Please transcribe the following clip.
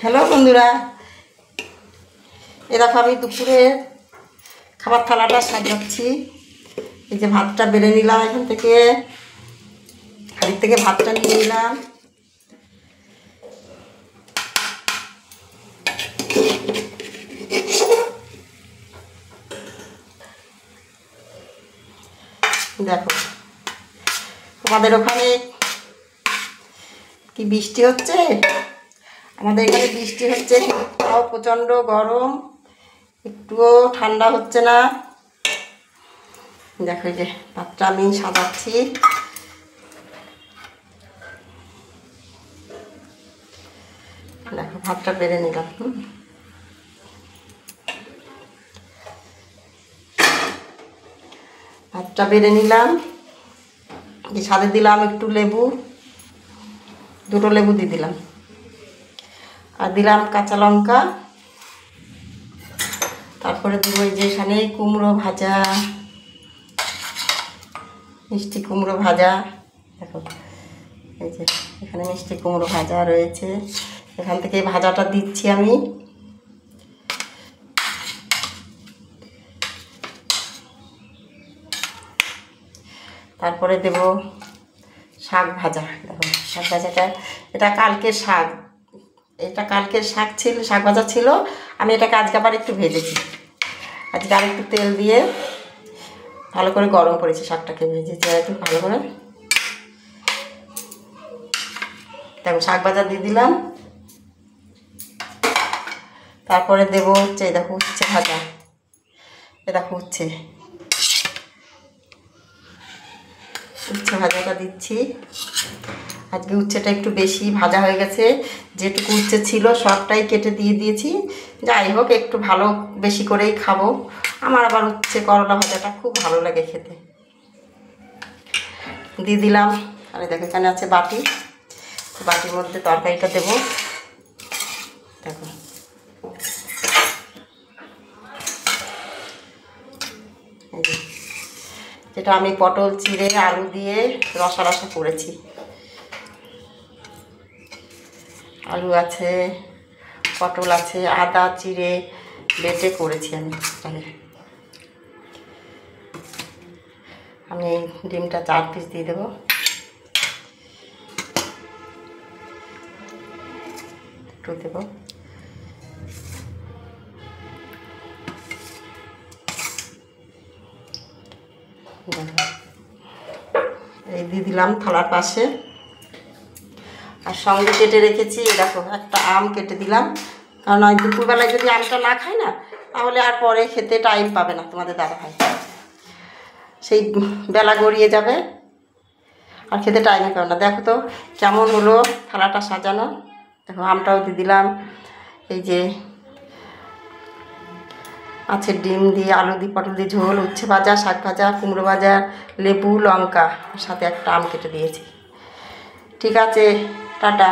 Hello বন্ধুরা, এ দেখো আমি দুপুরে খাবার থালাটা সাজাচ্ছি। এই যে ভাতটা বেড়ে নিলাম, এখান থেকে হাঁড়ির থেকে ভাতটা নিয়ে নিলাম। দেখো তোমাদের ওখানে কি বৃষ্টি হচ্ছে? আমাদের এখানে বৃষ্টি হচ্ছে, তাও প্রচণ্ড গরম, একটুও ঠান্ডা হচ্ছে না। দেখো এই যে ভাতটা আমি সাজাচ্ছি। দেখো ভাতটা বেড়ে নিলাম। ভাতটা বেড়ে নিলাম, যে সাথে দিলাম একটু লেবু, দুটো লেবু দিয়ে দিলাম, আর দিলাম কাঁচা লঙ্কা। তারপরে দেবো এই যে এখানে কুমড়ো ভাজা, মিষ্টি কুমড়ো ভাজা। দেখো এই যে এখানে মিষ্টি কুমড়ো ভাজা রয়েছে, এখান থেকে ভাজাটা দিচ্ছি আমি। তারপরে দেব শাক ভাজা। দেখো শাক ভাজাটা, এটা কালকের শাক, এটা কালকের শাক ছিল, শাক ভাজা ছিল। আমি এটাকে আজকে আবার একটু ভেজেছি, আজকে আর একটু তেল দিয়ে ভালো করে গরম করেছি, শাকটাকে ভেজেছি একটু ভালো করে। দেখো শাক ভাজা দিয়ে দিলাম। তারপরে দেবো হচ্ছে এই দেখো উচ্ছে ভাজা, এ দেখো উচ্ছে ভাজাটা দিচ্ছি। আজকে উচ্ছেটা একটু বেশি ভাজা হয়ে গেছে, যেটুকু উচ্ছে ছিল সবটাই কেটে দিয়ে দিয়েছি। যাই হোক একটু ভালো বেশি করেই খাবো, আমার আবার উচ্ছে করলা ভাজাটা খুব ভালো লাগে খেতে। দিয়ে দিলাম। আর দেখো এখানে আছে বাটি, বাটির মধ্যে তরকারিটা দেবো। দেখো এই যে যেটা আমি পটল চিড়ে আলু দিয়ে রসা রসা করেছি। আলু আছে, পটল আছে, আদা চিড়ে বেটে করেছি আমি। আমি ডিমটা 4 পিস দিয়ে দেবো। একটু দেবো, এই দিয়ে দিলাম থালার পাশে। আর সঙ্গে কেটে রেখেছি, দেখো একটা আম কেটে দিলাম, কারণ ওই দুপুরবেলায় যদি আমটা না খাই না, তাহলে আর পরে খেতে টাইম পাবে না তোমাদের দাদাভাই, সেই বেলা গড়িয়ে যাবে আর খেতে টাইমে পাবে না। দেখো তো কেমন হলো থালাটা সাজানো। দেখো আমটাও দিয়ে দিলাম। এই যে আছে ডিম দিয়ে, আলু দিয়ে, পটল দিয়ে ঝোল, উচ্ছে ভাজা, শাক ভাজা, কুমড়ো ভাজা, লেবু, লঙ্কা, সাথে একটা আম কেটে দিয়েছি। ঠিক আছে, টাটা।